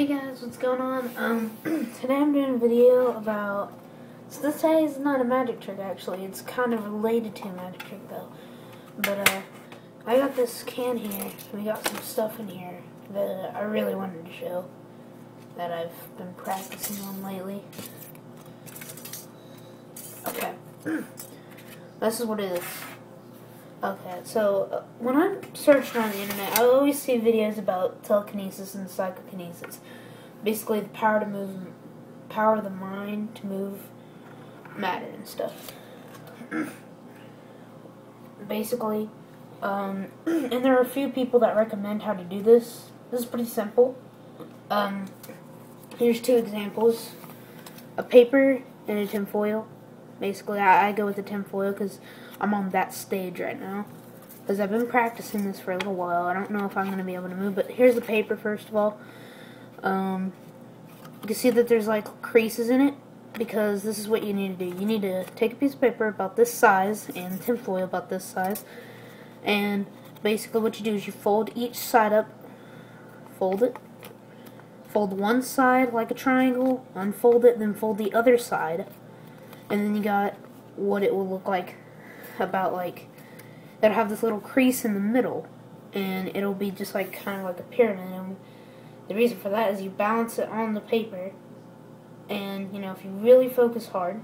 Hey guys, what's going on? Today I'm doing a video about, so this today is not a magic trick actually, it's kind of related to a magic trick though. But I got this can here, and we got some stuff in here that I really wanted to show, that I've been practicing on lately. Okay, this is what it is. Okay, so when I'm searching on the internet, I always see videos about telekinesis and psychokinesis. Basically, the power of the mind to move matter and stuff. Basically, and there are a few people that recommend how to do this. This is pretty simple. Here's two examples: a paper and a tinfoil. Basically, I go with the tinfoil because I'm on that stage right now. Because I've been practicing this for a little while. I don't know if I'm going to be able to move, but here's the paper first of all. You can see that there's like creases in it, because this is what you need to do. You need to take a piece of paper about this size and tinfoil about this size, and basically what you do is you fold each side up, fold it, fold one side like a triangle, unfold it, then fold the other side. And then you got what it will look like, about like, it'll have this little crease in the middle, and it'll be just like kind of like a pyramid. And the reason for that is you balance it on the paper, and you know, if you really focus hard,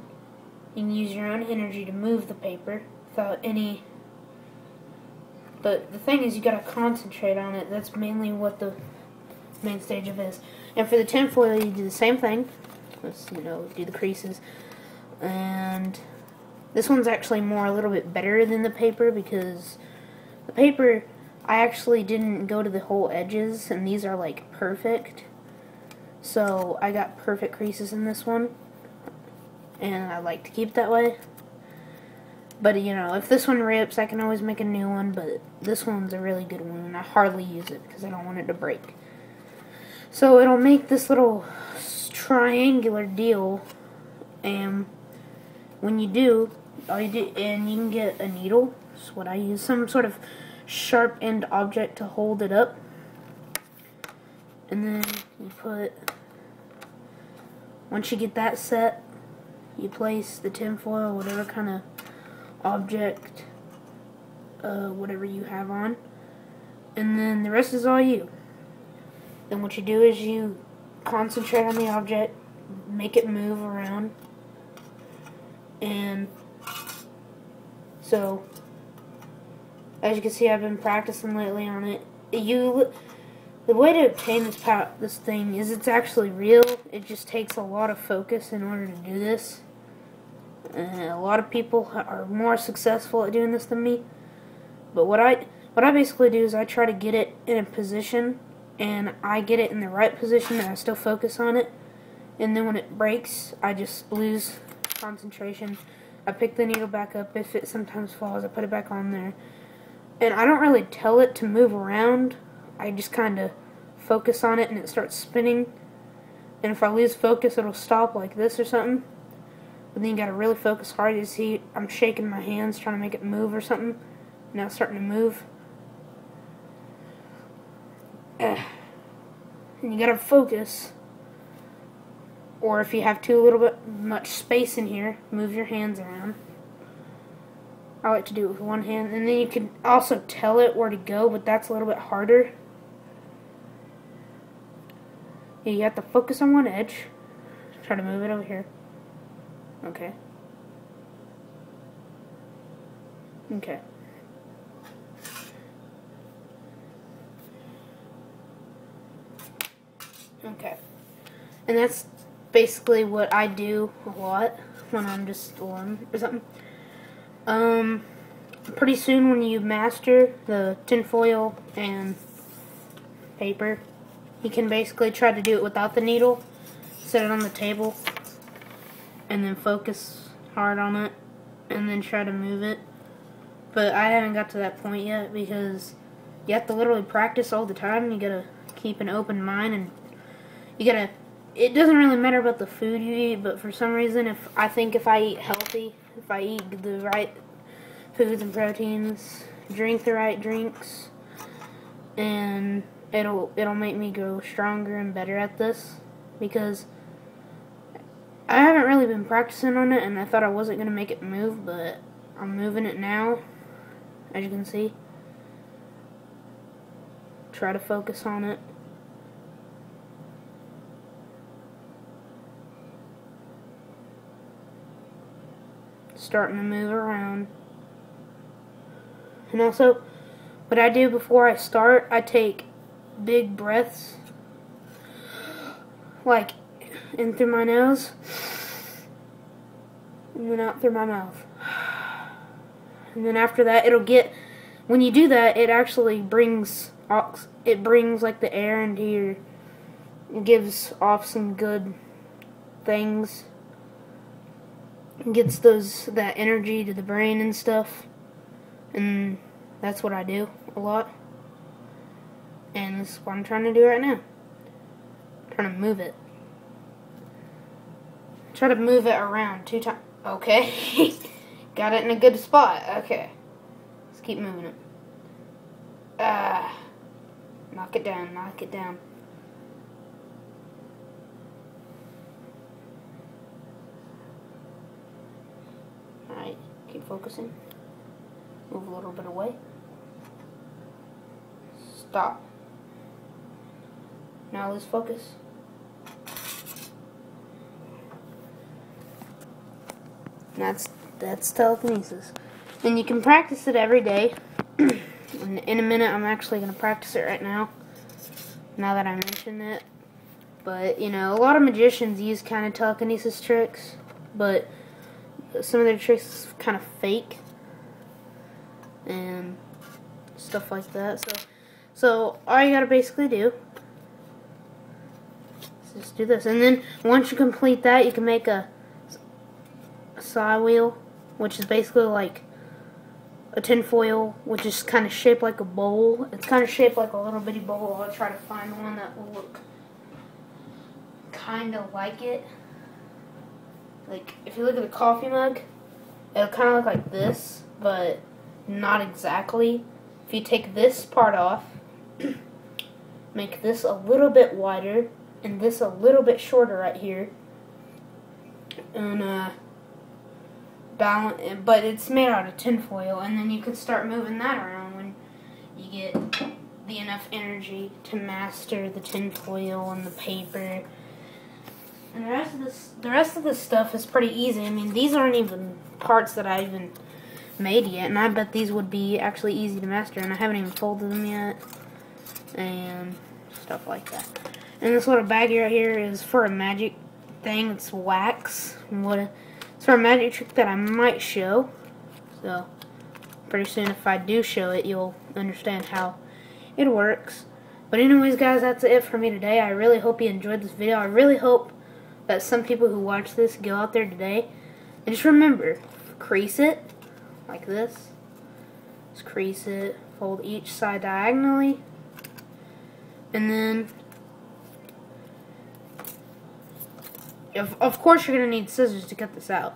you can use your own energy to move the paper without any. But the thing is, you gotta concentrate on it. That's mainly what the main stage of it is. And for the tinfoil, you do the same thing. Let's, you know, do the creases. And this one's actually a little bit better than the paper, because the paper, I actually didn't go to the whole edges, and these are like perfect. So I got perfect creases in this one, and I like to keep it that way. But you know, if this one rips, I can always make a new one, but this one's a really good one, and I hardly use it because I don't want it to break. So it'll make this little triangular deal, and when you do, all you do, and you can get a needle. That's what I use, some sort of sharp end object to hold it up. And then you put, once you get that set, you place the tinfoil, whatever kind of object, whatever you have on, and then the rest is all you. Then what you do is you concentrate on the object, make it move around. And so, as you can see, I've been practicing lately on it. The way to obtain this thing is, it's actually real. It just takes a lot of focus in order to do this. A lot of people are more successful at doing this than me. But what I basically do is I try to get it in a position, and I get it in the right position, and I still focus on it. And then when it breaks, I just lose concentration. I pick the needle back up. If it sometimes falls, I put it back on there. And I don't really tell it to move around. I just kind of focus on it, and it starts spinning. And if I lose focus, it'll stop like this or something. But then you gotta really focus hard. You see, I'm shaking my hands trying to make it move or something. Now it's starting to move. And you gotta focus. Or if you have too little bit much space in here, move your hands around. I like to do it with one hand. And then you can also tell it where to go, but that's a little bit harder. Yeah, you have to focus on one edge. Try to move it over here. Okay. Okay. Okay. And that's basically what I do a lot when I'm just alone or something. Pretty soon, when you master the tinfoil and paper, you can basically try to do it without the needle. Set it on the table, and then focus hard on it, and then try to move it. But I haven't got to that point yet, because you have to literally practice all the time. You gotta keep an open mind, and you gotta. It doesn't really matter about the food you eat, but for some reason, if I eat healthy, if I eat the right foods and proteins, drink the right drinks, and it'll make me grow stronger and better at this, because I haven't really been practicing on it, and I thought I wasn't going to make it move, but I'm moving it now, as you can see. Try to focus on it. Starting to move around. And also, what I do before I start, I take big breaths, like in through my nose and then out through my mouth. And then after that, when you do that, it actually brings like the air into your, it gives off some good things. It gets that energy to the brain and stuff. And that's what I do a lot. And this is what I'm trying to do right now. I'm trying to move it. Try to move it around 2 times. Okay. Got it in a good spot. Okay. Let's keep moving it. Knock it down, knock it down. Alright, keep focusing. Move a little bit away. Stop. Now let's focus. That's telekinesis. And you can practice it every day. In a minute, I'm actually going to practice it right now. Now that I mention it. But, you know, a lot of magicians use kind of telekinesis tricks. But some of their tricks is kind of fake. And stuff like that. So all you got to basically do is just do this. And then once you complete that, you can make a side wheel, which is basically like a tinfoil, which is kind of shaped like a bowl. It's kind of shaped like a little bitty bowl. I'll try to find one that will look kind of like it. Like, if you look at the coffee mug, it'll kind of look like this, but not exactly. If you take this part off, make this a little bit wider, and this a little bit shorter right here, and balance, but it's made out of tinfoil, and then you can start moving that around when you get enough energy to master the tinfoil and the paper. And the rest of this stuff is pretty easy. I mean, these aren't even parts that I even made yet, and I bet these would be actually easy to master, and I haven't even folded them yet, and stuff like that. And this little baggie right here is for a magic thing. It's wax. It's for a magic trick that I might show. So, pretty soon if I do show it, you'll understand how it works. But anyways, guys, that's it for me today. I really hope you enjoyed this video. I really hope that some people who watch this go out there today. And just remember, crease it like this. Just crease it. Fold each side diagonally. And then, of course, you're going to need scissors to cut this out.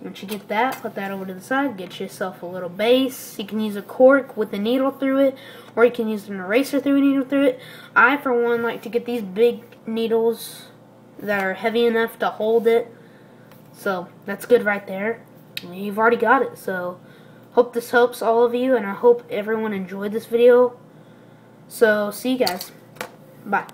Once you get that, put that over to the side. Get yourself a little base. You can use a cork with a needle through it, or you can use an eraser through a needle through it. I, for one, like to get these big needles that are heavy enough to hold it. So, that's good right there. You've already got it. So, hope this helps all of you, and I hope everyone enjoyed this video. So, see you guys. Bye.